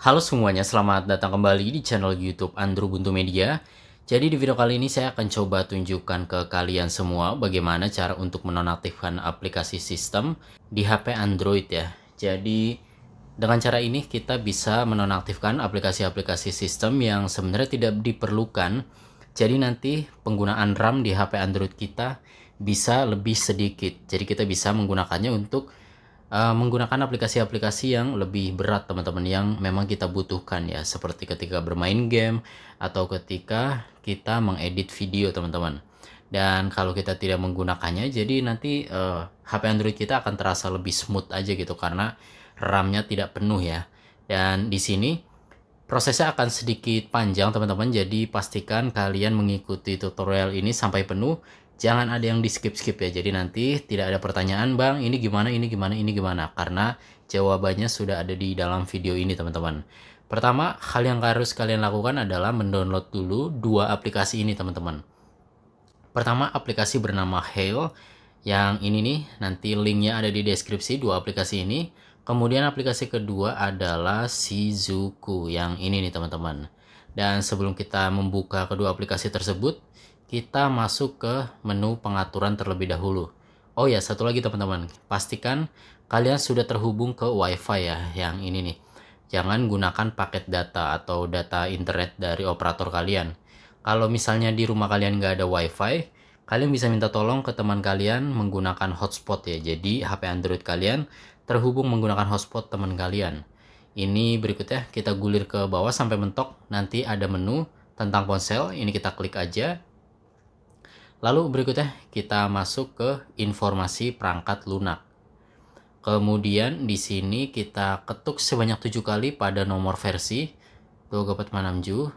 Halo semuanya, selamat datang kembali di channel YouTube Andrew Buntu Media. Jadi di video kali ini saya akan coba tunjukkan ke kalian semua bagaimana cara untuk menonaktifkan aplikasi sistem di HP Android ya. Jadi dengan cara ini kita bisa menonaktifkan aplikasi-aplikasi sistem yang sebenarnya tidak diperlukan. Jadi nanti penggunaan RAM di HP Android kita bisa lebih sedikit. Jadi kita bisa menggunakannya untuk menggunakan aplikasi-aplikasi yang lebih berat teman-teman, yang memang kita butuhkan ya, seperti ketika bermain game atau ketika kita mengedit video teman-teman. Dan kalau kita tidak menggunakannya, jadi nanti HP Android kita akan terasa lebih smooth aja gitu karena RAM-nya tidak penuh ya. Dan di sini prosesnya akan sedikit panjang teman-teman, jadi pastikan kalian mengikuti tutorial ini sampai penuh. Jangan ada yang di skip-skip ya, jadi nanti tidak ada pertanyaan, bang ini gimana, ini gimana, ini gimana, karena jawabannya sudah ada di dalam video ini teman-teman. Pertama, hal yang harus kalian lakukan adalah mendownload dulu dua aplikasi ini teman-teman. Pertama, aplikasi bernama Hail, yang ini nih, nanti linknya ada di deskripsi dua aplikasi ini. Kemudian aplikasi kedua adalah Shizuku, yang ini nih teman-teman. Dan sebelum kita membuka kedua aplikasi tersebut, kita masuk ke menu pengaturan terlebih dahulu. Oh ya, satu lagi teman-teman, pastikan kalian sudah terhubung ke WiFi ya, yang ini nih. Jangan gunakan paket data atau data internet dari operator kalian. Kalau misalnya di rumah kalian nggak ada WiFi, kalian bisa minta tolong ke teman kalian menggunakan hotspot ya. Jadi HP Android kalian terhubung menggunakan hotspot teman kalian. Ini berikutnya kita gulir ke bawah sampai mentok, nanti ada menu tentang ponsel, ini kita klik aja. Lalu berikutnya kita masuk ke informasi perangkat lunak. Kemudian di sini kita ketuk sebanyak 7 kali pada nomor versi 256.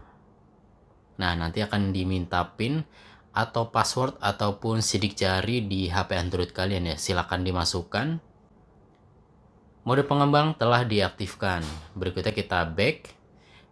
Nah, nanti akan diminta PIN atau password ataupun sidik jari di HP Android kalian ya. Silahkan dimasukkan. Mode pengembang telah diaktifkan. Berikutnya kita back.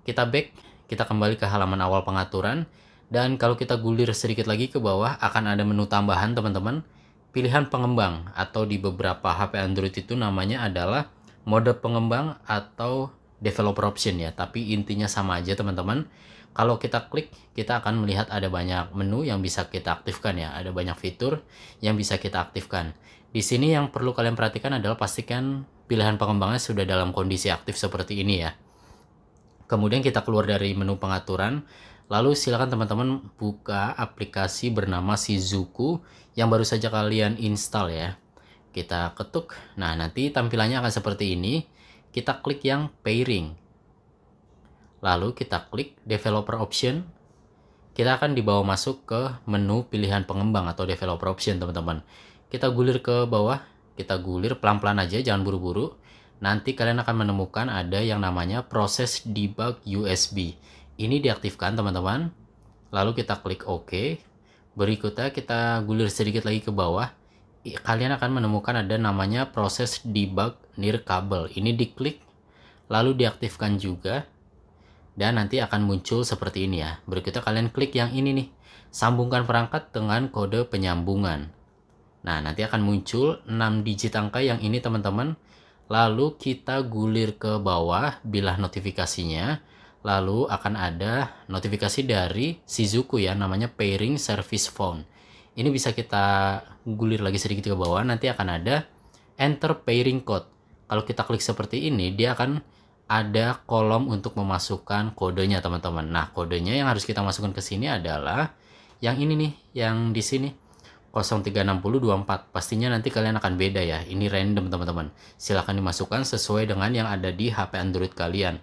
Kita kembali ke halaman awal pengaturan. Dan kalau kita gulir sedikit lagi ke bawah, akan ada menu tambahan teman-teman, pilihan pengembang, atau di beberapa HP Android itu namanya adalah mode pengembang atau developer option ya, tapi intinya sama aja teman-teman. Kalau kita klik, kita akan melihat ada banyak menu yang bisa kita aktifkan ya, ada banyak fitur yang bisa kita aktifkan. Di sini yang perlu kalian perhatikan adalah pastikan pilihan pengembangnya sudah dalam kondisi aktif seperti ini ya. Kemudian kita keluar dari menu pengaturan. Lalu silakan teman-teman buka aplikasi bernama Shizuku yang baru saja kalian install ya. Kita ketuk. Nah, nanti tampilannya akan seperti ini. Kita klik yang pairing. Lalu kita klik developer option. Kita akan dibawa masuk ke menu pilihan pengembang atau developer option teman-teman. Kita gulir ke bawah. Kita gulir pelan-pelan aja, jangan buru-buru. Nanti kalian akan menemukan ada yang namanya proses debug USB. Ini diaktifkan teman-teman. Lalu kita klik OK. Berikutnya kita gulir sedikit lagi ke bawah. Kalian akan menemukan ada namanya proses debug near kabel. Ini diklik. Lalu diaktifkan juga. Dan nanti akan muncul seperti ini ya. Berikutnya kalian klik yang ini nih. Sambungkan perangkat dengan kode penyambungan. Nah, nanti akan muncul 6 digit angka yang ini teman-teman. Lalu kita gulir ke bawah, bilah notifikasinya. Lalu akan ada notifikasi dari Shizuku ya, namanya pairing service phone. Ini bisa kita gulir lagi sedikit ke bawah, nanti akan ada enter pairing code. Kalau kita klik seperti ini, dia akan ada kolom untuk memasukkan kodenya teman-teman. Nah, kodenya yang harus kita masukkan ke sini adalah yang ini nih, yang di sini 036024. Pastinya nanti kalian akan beda ya. Ini random teman-teman. Silahkan dimasukkan sesuai dengan yang ada di HP Android kalian.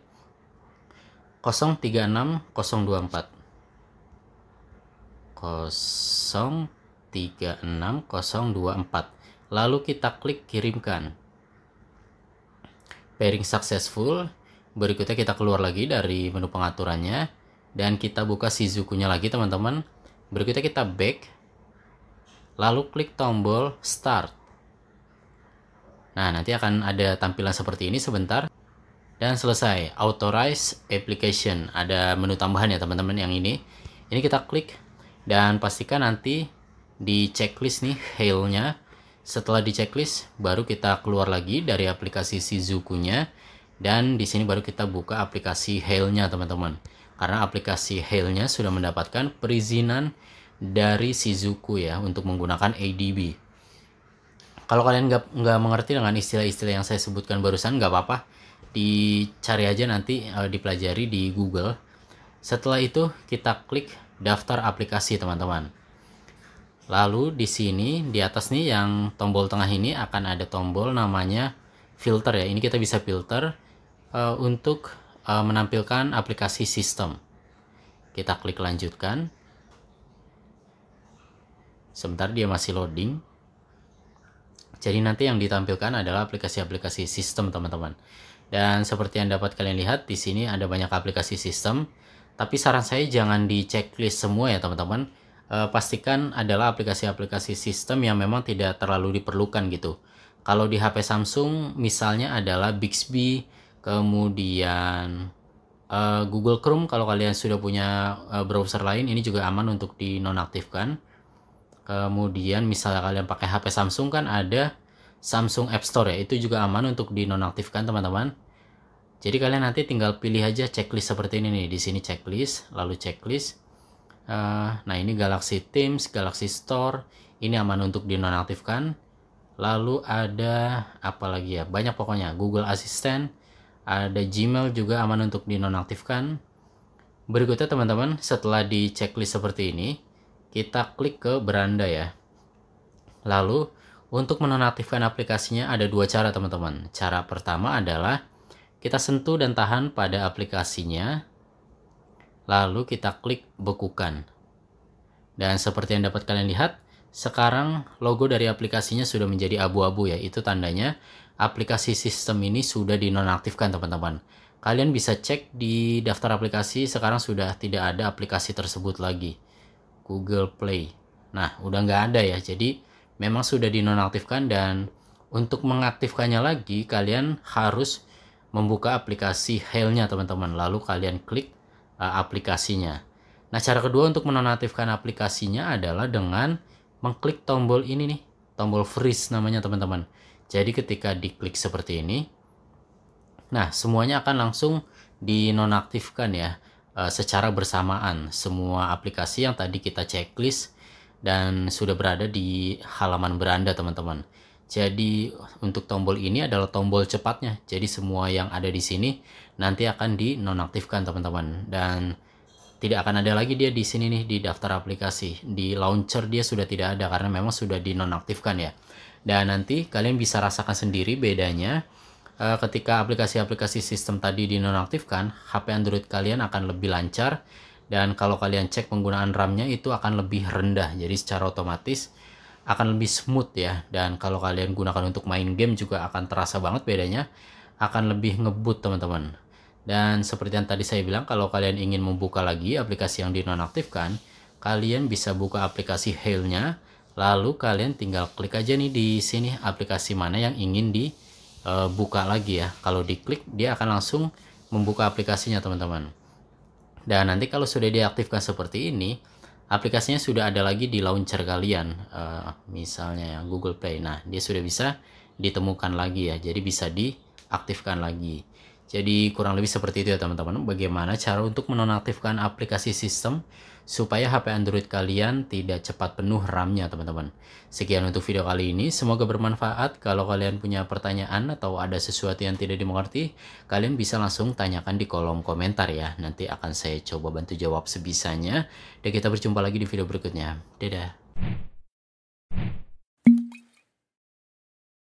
036024 036024. Lalu kita klik kirimkan. Pairing successful. Berikutnya kita keluar lagi dari menu pengaturannya dan kita buka Shizuku-nya lagi teman-teman. Berikutnya kita back. Lalu klik tombol start. Nah, nanti akan ada tampilan seperti ini sebentar. Dan selesai, authorize application. Ada menu tambahan ya teman-teman yang ini. Ini kita klik dan pastikan nanti di checklist nih Hail-nya. Setelah di checklist, baru kita keluar lagi dari aplikasi Shizuku-nya. Dan di sini baru kita buka aplikasi Hail-nya teman-teman. Karena aplikasi Hail-nya sudah mendapatkan perizinan dari Shizuku ya untuk menggunakan ADB. Kalau kalian nggak mengerti dengan istilah-istilah yang saya sebutkan barusan, nggak apa-apa, dicari aja nanti, dipelajari di Google. Setelah itu kita klik daftar aplikasi teman-teman. Lalu di sini di atas nih yang tombol tengah ini akan ada tombol namanya filter ya. Ini kita bisa filter untuk menampilkan aplikasi sistem. Kita klik lanjutkan. Sebentar, dia masih loading. Jadi nanti yang ditampilkan adalah aplikasi-aplikasi sistem teman-teman. Dan seperti yang dapat kalian lihat di sini ada banyak aplikasi sistem. Tapi saran saya jangan di checklist semua ya teman-teman. Pastikan adalah aplikasi-aplikasi sistem yang memang tidak terlalu diperlukan gitu. Kalau di HP Samsung misalnya adalah Bixby, kemudian Google Chrome. Kalau kalian sudah punya browser lain, ini juga aman untuk dinonaktifkan. Kemudian misalnya kalian pakai HP Samsung kan ada Samsung App Store ya, itu juga aman untuk dinonaktifkan teman-teman. Jadi kalian nanti tinggal pilih aja checklist seperti ini nih. Di sini checklist, lalu checklist. Nah ini Galaxy Teams, Galaxy Store, ini aman untuk dinonaktifkan. Lalu ada apa lagi ya, banyak pokoknya. Google Assistant, ada Gmail juga aman untuk dinonaktifkan. Berikutnya teman-teman, setelah di checklist seperti ini, kita klik ke beranda ya. Lalu untuk menonaktifkan aplikasinya ada dua cara teman-teman. Cara pertama adalah kita sentuh dan tahan pada aplikasinya, lalu kita klik bekukan. Dan seperti yang dapat kalian lihat, sekarang logo dari aplikasinya sudah menjadi abu-abu ya. Itu tandanya aplikasi sistem ini sudah dinonaktifkan teman-teman. Kalian bisa cek di daftar aplikasi, sekarang sudah tidak ada aplikasi tersebut lagi. Google Play. Nah, udah nggak ada ya. Jadi memang sudah dinonaktifkan, dan untuk mengaktifkannya lagi kalian harus membuka aplikasi Hail-nya teman-teman. Lalu kalian klik aplikasinya. Nah, cara kedua untuk menonaktifkan aplikasinya adalah dengan mengklik tombol ini nih, tombol freeze namanya teman-teman. Jadi ketika diklik seperti ini, nah semuanya akan langsung dinonaktifkan ya, secara bersamaan. Semua aplikasi yang tadi kita checklist dan sudah berada di halaman beranda teman-teman. Jadi untuk tombol ini adalah tombol cepatnya. Jadi semua yang ada di sini nanti akan dinonaktifkan teman-teman, dan tidak akan ada lagi dia di sini nih di daftar aplikasi. Di launcher dia sudah tidak ada karena memang sudah dinonaktifkan ya. Dan nanti kalian bisa rasakan sendiri bedanya ketika aplikasi-aplikasi sistem tadi dinonaktifkan, HP Android kalian akan lebih lancar, dan kalau kalian cek penggunaan RAM-nya itu akan lebih rendah. Jadi secara otomatis akan lebih smooth ya. Dan kalau kalian gunakan untuk main game juga akan terasa banget bedanya, akan lebih ngebut teman-teman. Dan seperti yang tadi saya bilang, kalau kalian ingin membuka lagi aplikasi yang dinonaktifkan, kalian bisa buka aplikasi Hail-nya, lalu kalian tinggal klik aja nih di sini aplikasi mana yang ingin dibuka lagi ya. Kalau diklik dia akan langsung membuka aplikasinya teman-teman. Dan nanti kalau sudah diaktifkan seperti ini, aplikasinya sudah ada lagi di launcher kalian, misalnya ya, Google Play. Nah, dia sudah bisa ditemukan lagi ya, jadi bisa diaktifkan lagi. Jadi kurang lebih seperti itu ya teman-teman, bagaimana cara untuk menonaktifkan aplikasi sistem supaya HP Android kalian tidak cepat penuh RAM-nya teman-teman. Sekian untuk video kali ini, semoga bermanfaat. Kalau kalian punya pertanyaan atau ada sesuatu yang tidak dimengerti, kalian bisa langsung tanyakan di kolom komentar ya. Nanti akan saya coba bantu jawab sebisanya. Dan kita berjumpa lagi di video berikutnya. Dadah.